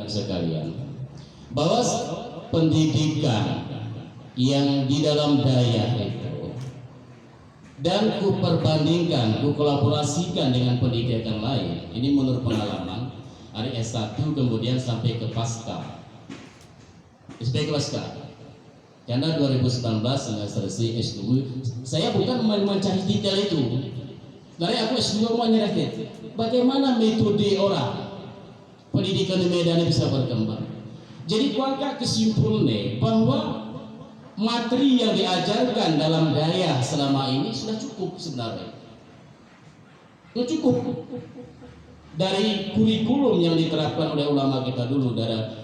sekalian, bahwa pendidikan yang di dalam daya itu dan ku perbandingkan, ku kolaborasikan dengan pendidikan lain, ini menurut pengalaman dari S1 kemudian sampai ke pasca, karena 2019 selesai S2, saya bukan mencari detail itu. Dari aku S2 mau nyerahkan bagaimana metode orang pendidikan di Medan bisa berkembang. Jadi kuangka kesimpulannya bahwa materi yang diajarkan dalam daya selama ini sudah cukup sebenarnya. Sudah cukup. Dari kurikulum yang diterapkan oleh ulama kita dulu,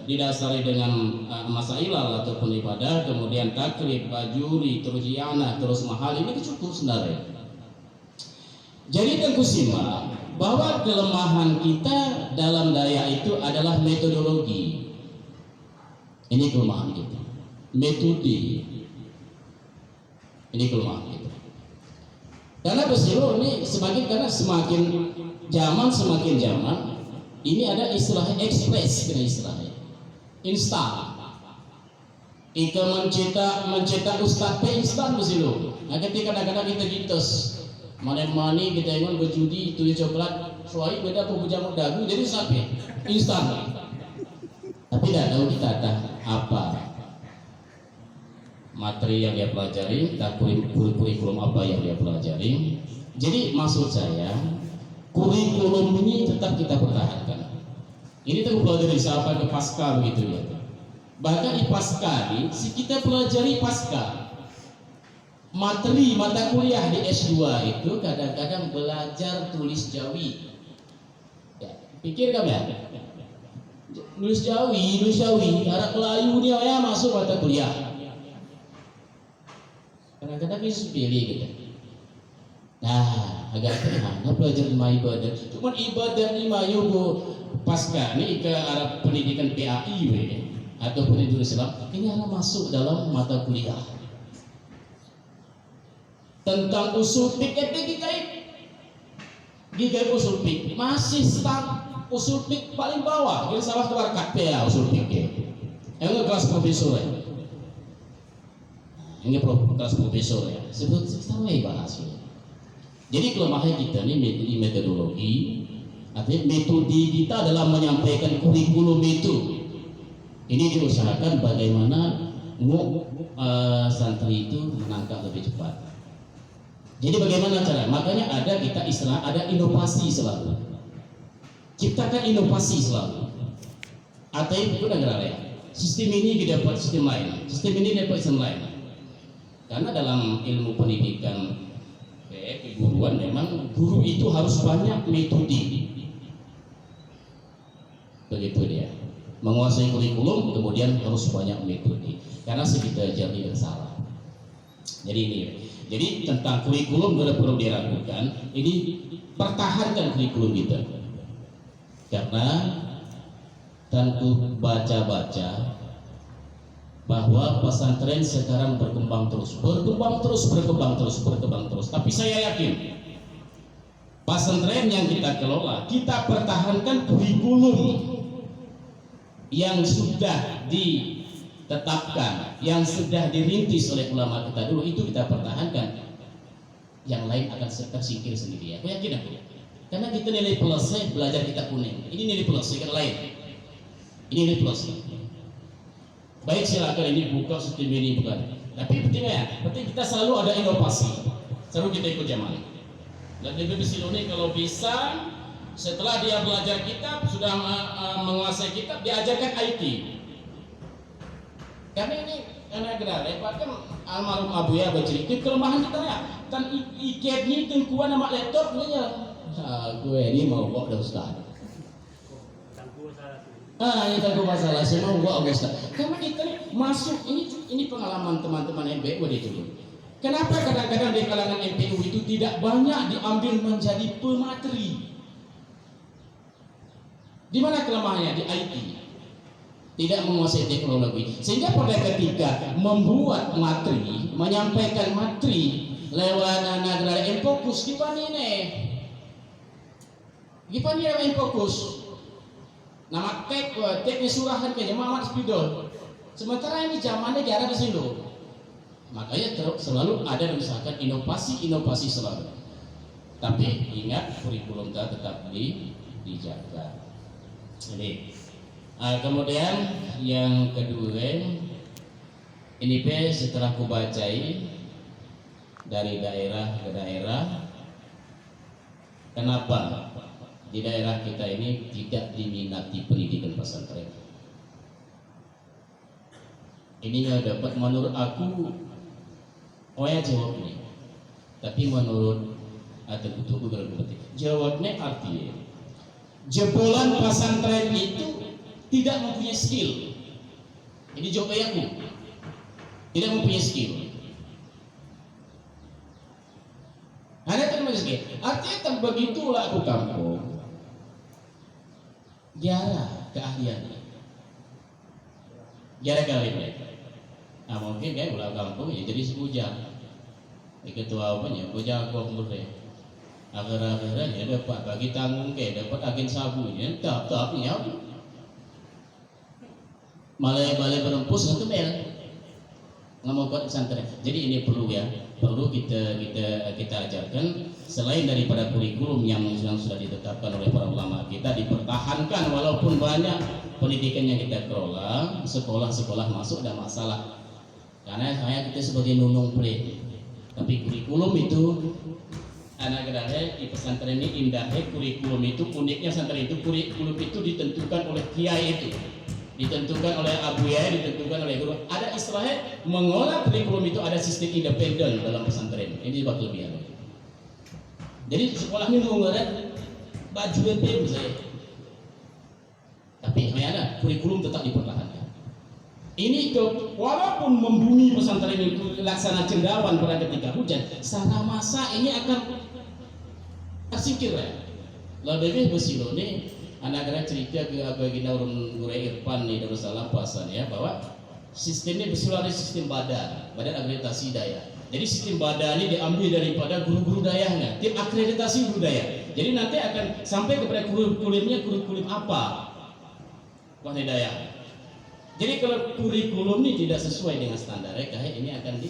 didasari dengan masailal ataupun ibadah, kemudian takrib, bajuri, terus iyanah, terus mahal, ini cukup sebenarnya. Jadi Tengku simak bahwa kelemahan kita dalam daya itu adalah metodologi. Ini kelemahan kita. Metode. Ini kelemahan kita. Karena bersiul ini karena semakin zaman ini ada istilahnya ekspres, kena istilahnya instan. Ika mencetak ustaz pe instan bersiul. Nah, ketika kadang-kadang kita gitos mani kita ingat berjudi itu coklat suai beda pembujang dagu jadi sampai instan. Tapi tidak tahu kita apa materi yang dia pelajari, tak kurikulum apa yang dia pelajari. Jadi maksud saya kurikulum ini tetap kita pertahankan. Ini tuh pelajari siapa ke pasca begitu ya. Bahkan di pasca ini kita pelajari pasca. Materi mata kuliah di S2 itu kadang-kadang belajar tulis Jawi. Ya, pikir kami ya. Nulis Jawi, harap Melayu dia ya masuk mata kuliah. Kadang-kadang bisa pilih gitu. Nah, agak sederhana belajar 5 ibadah. Cuman ibadah 5 yogo pasca ini ke arah pendidikan PAI atau pendidikan Islam, ini anak masuk dalam mata kuliah. Tentang usul fikih gigai usul fikih masih start usul fikih paling bawah. Kita salah keluar KPA usul fikih. Yang kelas profesor ya. Ini kelas profesor ya. Sebut sama bahas. Jadi kelemahan kita ini metodologi, artinya metode kita dalam menyampaikan kurikulum itu. Ini diusahakan bagaimana santri itu menangkap lebih cepat. Jadi bagaimana cara? Makanya kita istilah ada inovasi selalu. Ciptakan inovasi selalu. Atau itu negara ya. Sistem ini didapat sistem lain. Sistem ini dapat sistem lain. Karena dalam ilmu pendidikan keguruan memang guru itu harus banyak metode. Begitu dia. Menguasai kurikulum kemudian harus banyak metode. Karena segitu aja tidak salah. Jadi ini. Jadi tentang kurikulum perlu diragukan. Ini pertahankan kurikulum kita. Karena tentu baca-baca bahwa pesantren sekarang berkembang terus. Tapi saya yakin pesantren yang kita kelola, kita pertahankan kurikulum yang sudah ditetapkan, yang sudah dirintis oleh ulama kita dulu, itu kita pertahankan. Yang lain akan tersingkir sendiri. Aku yakin aku. Karena kita nilai plus belajar kita kuning. Ini nilai plus yang lain. Ini nilai plus. Baik, silakan ini buka sistem ini bukan. Tapi pentingnya, penting kita selalu ada inovasi. Selalu kita ikut zaman. Dan di BBC ini kalau bisa setelah dia belajar kitab, sudah menguasai kitab, diajarkan IT. Karena ini karena repot kan almarhum Abu ya bercerita kelemahan kita ya. Tan iketnya tengkuan nama laptop dia. Gue ini mau bawa dah Ustaz. Ini tangguh masalah saya mau bawa Ustaz. Karena kita masuk ini pengalaman teman-teman MPU di dulu. Kenapa kadang-kadang di kalangan MPU itu tidak banyak diambil menjadi pemateri? Di mana kelemahannya? Di IT. Tidak menguasai teknologi. Sehingga pada ketika membuat materi, menyampaikan materi lewat negara yang fokus di panine. Gimana yang fokus? Nama teknik surah kan kayak Muhammad Spidol. Sementara ini zamannya jarang di sini. Makanya selalu ada misalkan inovasi selalu. Tapi ingat kurikulum kita tetap dijaga. Ini. Kemudian yang kedua, ini setelah ku bacai dari daerah ke daerah, kenapa di daerah kita ini tidak diminati pendidikan pesantren? Ini yang dapat menurut aku, jawab nih. Tapi menurut ada butuhku berarti jawabnya artinya jebolan pesantren itu tidak mempunyai skill. Ini jawabannya aku, tidak mempunyai skill. Ada kan skill. Artinya tak begitulah aku kampung. Jarang keahliannya, jarang keahliannya. Nah mungkin kayak ulah kampung ya jadi sebujang. Ketua apanya, bujang kok murni. Akhir-akhirnya dapat bagi tanggung kayak dapat agen sabunya, tak nyawa. Malai-malai berempus satu bel. Nggak mau buat pesantren. Jadi ini perlu kita ajarkan selain daripada kurikulum yang sudah ditetapkan oleh para ulama kita dipertahankan walaupun banyak pendidikan yang kita kelola sekolah-sekolah masuk ada masalah karena kita sebagai nunung pre tapi kurikulum itu anak gadahnya di pesantren ini indahnya kurikulum itu uniknya pesantren itu kurikulum itu ditentukan oleh kiai itu ditentukan oleh abu ya, ditentukan oleh guru. Ada istilahnya mengolah kurikulum itu ada sistem independen dalam pesantren. Ini sebab kelebihan. Jadi sekolah ini mengeluarkan baju MP misalnya. Tapi ada kurikulum tetap dipertahankan. Ini walaupun membumi pesantren itu laksana cendawan pada ketika hujan, secara masa ini akan tersingkir ya. Lebih bersilo nih. Anak kena cerita ke baginda urun Guru Irfan nih Darussalam pasan ya bahwa sistemnya bersumber dari sistem badan akreditasi daya. Jadi sistem badan ini diambil daripada guru-guru dayanya, tim akreditasi guru daya. Jadi nanti akan sampai kepada kurikulum apa wahai daya. Jadi kalau kurikulum ini tidak sesuai dengan standarnya kayak ini akan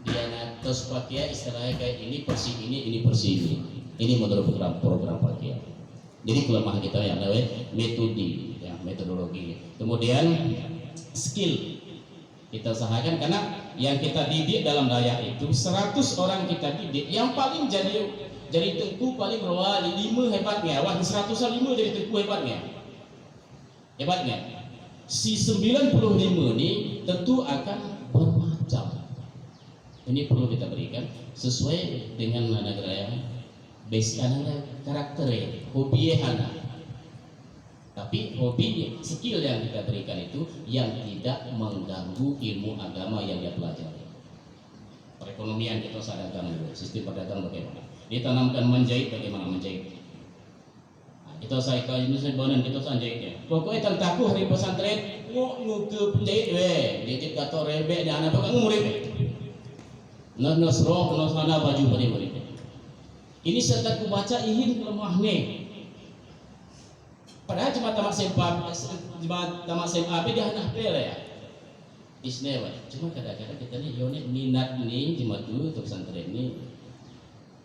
dianatos pakai istilahnya kayak ini persi ini persi ini. Ini menurut program pakai. Jadi kelemahan kita yang namanya metodologi. Kemudian skill kita usahakan karena yang kita didik dalam daya itu 100 orang kita didik yang paling jadi tengku paling rawa 5 hebatnya, wah 105 jadi tengku hebatnya. Si 95 ini tentu akan bermacam. Ini perlu kita berikan sesuai dengan negara yang basic karakter hobi hana. Tapi hobi skill yang kita berikan itu yang tidak mengganggu ilmu agama yang dia pelajari. Perekonomian kita dagang dulu, sistem perdagangan bagaimana? Ditanamkan menjahit, bagaimana menjahit? Nah, kita saya ini sebenarnya kita sanjahitnya. Pokoknya tentaku hari pesantren ke penjahit dia kata rebek dan anak pegang murid. Nasroh sana baju murid. Ini setelah ku baca ingin lemahnya. Padahal cuma tamat SMA dia anak pele ya. Isnewa. Cuma kadang-kadang kita nih yonet minat nih cuma dulu untuk pesantren ini.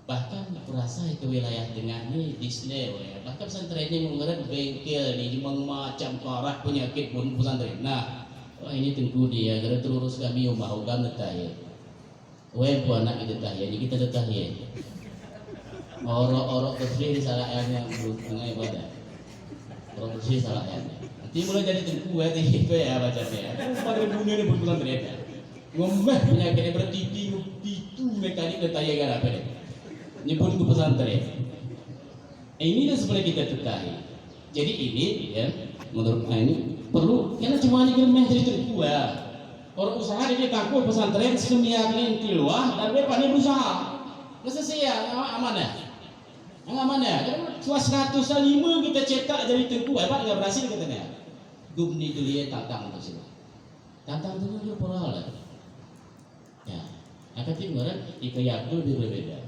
Bahkan aku rasa itu wilayah tengah nih di Isnewa ya. Bahkan pesantren ini mengerat bengkel nih macam parah penyakit pun pesantren. Nah, ini tengku dia gara terurus kami mau gam detah. Web anak itu tah ya, ini kita detah ya. Orok bersih salah ayatnya tengah ibadah. Orok bersih salah ayatnya. Nanti mulai jadi tengku ya, itu ya bacanya. Pada dunia ini berpulang ternyata. Ngomeh penyakitnya bertipi itu mekanik detaya gara apa deh. Nyebut ke pesantren. Ini dah sebenarnya kita ketahui. Jadi ini ya menurut saya ini perlu karena cuma ini meh jadi tengku ya. Orang usaha dia takut pesantren semiarnya tiluah dan dia pandai berusaha. Nggak sia aman ya. Yang aman ya, kan 105 kita cetak jadi tengku, hebat nggak berhasil katanya. Gubni dulu ya tantang untuk sini. Tantang dulu dia pola lah. Ya, akan timbaran ikayak dulu berbeda.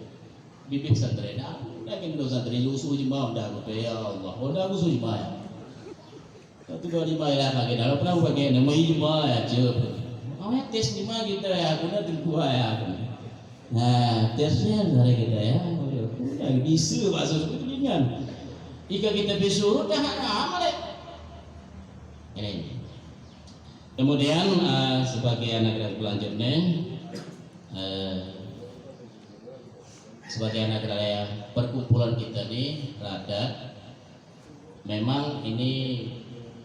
Bibit santren, aku lagi dulu santren lusuh jemaah dah, ya Allah, udah lusuh jemaah. Itu kalau dibayar lagi dalam pernah bagian nama lima ya cuy. Awalnya tes 5 kita ya, aku udah tengku ya aku. Nah tesnya dari kita ya, udah bisu masuk itu dengan. Jika kita disuruh dah amal deh. Ini. Kemudian sebagai anak selanjutnya, sebagai anak perkumpulan kita nih rada, memang ini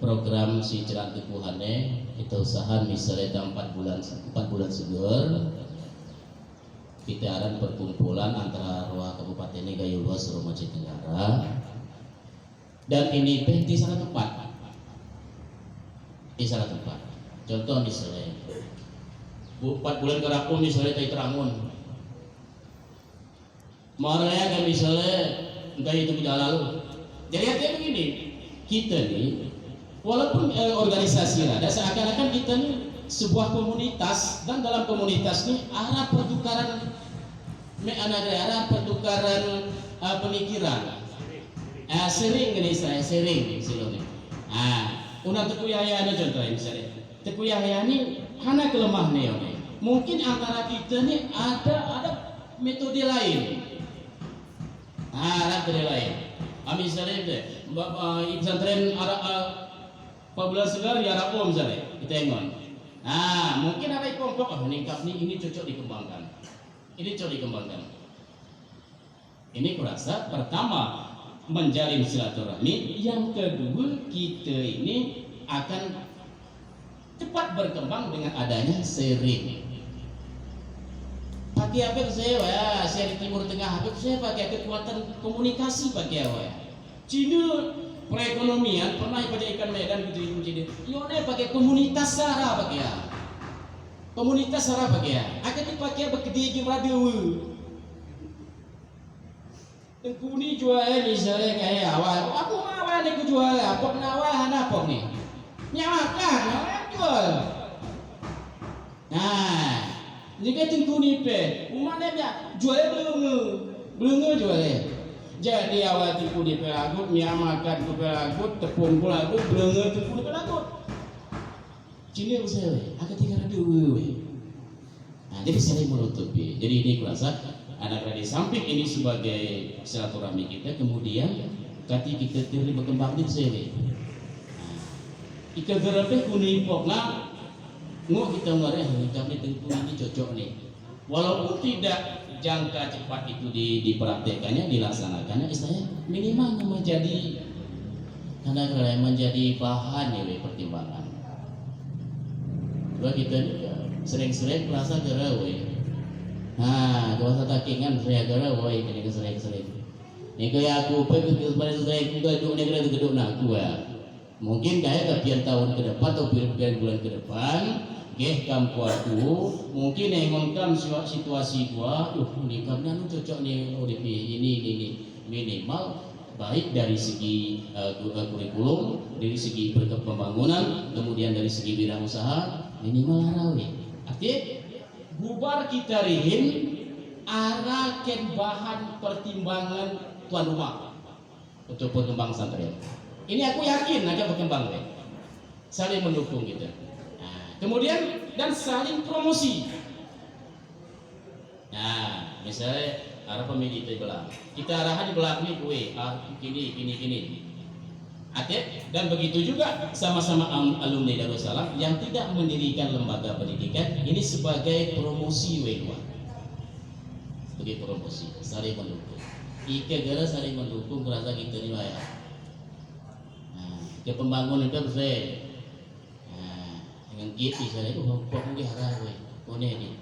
program si Jalan Teguhane kita usaha misalnya 4 bulan segur kita akan perkumpulan antara Roa Kabupaten Gayulua Surumaji Tenggara, dan ini di salah tempat, contoh misalnya 4 bulan kerapun misalnya tadi Terangun marahnya kan misalnya entah itu tidak lalu. Jadi artinya begini, kita nih walaupun organisasi rada seakan-akan kita nih sebuah komunitas, dan dalam komunitas nih arah pertukaran pemikiran, sering ini saya sering silone. Unang tekuyaya ada contoh misalnya, tekuyaya ini hanya kelemah nih, mungkin antara kita nih ada metode lain, metode lain. Misalnya pesantren Pabula Segar ya Rapom misalnya kita ingon. Mungkin ada kelompok meningkat nih, ini cocok dikembangkan. Ini kurasa pertama menjalin silaturahmi, yang kedua kita ini akan cepat berkembang dengan adanya sharing. Pakai apa saya ya, saya di Timur Tengah, apa saya pakai kekuatan komunikasi pakai apa ya. Cina perekonomian pernah pada ikan Medan gitu Cina. Yone pakai komunitas sara pakai ya. Akan dipakai bekerja di radio. Tengkuni jual misalnya kayak awal. Aku awal ni aku jual apa nawah apa nih? Nyawakan, jual. Jika tengkuni pe, mana dia jual belum jual. Jadi awal tengkuni pe lagut, nyamakan pe lagut, tepung pe lagut, belum tengkuni pe lagut. Cina saya, agak 300. Jadi saling menutupi. Jadi ini kurasa anak di samping ini sebagai silaturahmi kita, kemudian kati kita tiri berkembang di sini. Ika gerape kuning pokna ngok kita marah kami tentu ini cocok nih. Walaupun tidak jangka cepat itu dipraktekannya, dilaksanakannya, istilahnya minimal menjadi bahan ya pertimbangan. Dua kita sering-sering merasa gerawai. Kuasa takingan saya gerawai ini sering-sering. Ini kayak aku pergi sering geduk negara geduk nak gua. Mungkin kayak kepian tahun ke depan atau kepian bulan ke depan, kampung aku mungkin ngomongkan situasi gua, ini karena cocok nih ODP ini minimal baik dari segi kurikulum, dari segi pembangunan, kemudian dari segi bidang usaha minimal harawi. Artinya bubar kita rihin arah bahan pertimbangan tuan rumah untuk berkembang santri. Ini aku yakin akan berkembang deh. Saling mendukung kita. Kemudian dan saling promosi. Misalnya arah pemilih itu belah. Kita arahan di belakang nih kue, gini. Dan begitu juga sama-sama alumni Darussalam yang tidak mendirikan lembaga pendidikan, ini sebagai promosi W2. Sebagai promosi, saling mendukung. Ika gara saling mendukung, kerasa kita nih ya. Ke pembangunan itu saya. Dengan gitu saya itu kok mungkin harah gue. Nih.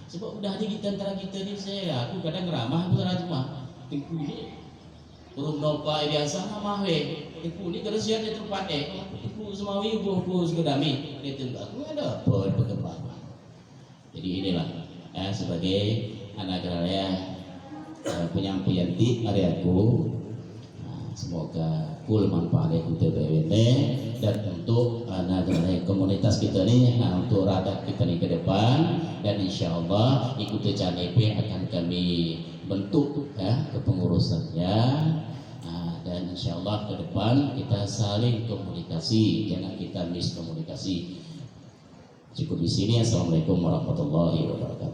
Sebab udah ada kita antara kita nih saya, aku kadang ramah aku ramah. Tengku ini urung nopa biasa mah we. Tengku ini terus ya di tempat tengku semawi buku segedami. Itu aku ada berkembang. Jadi inilah sebagai anak raya penyampaian di areaku. Semoga full manfaat untuk BWT dan untuk komunitas kita nih, untuk rakyat kita nih ke depan, dan insya Allah ikuti CANEP akan kami bentuk ya kepengurusannya, dan insya Allah ke depan kita saling komunikasi, jangan kita miskomunikasi. Cukup di sini. Assalamualaikum warahmatullahi wabarakatuh.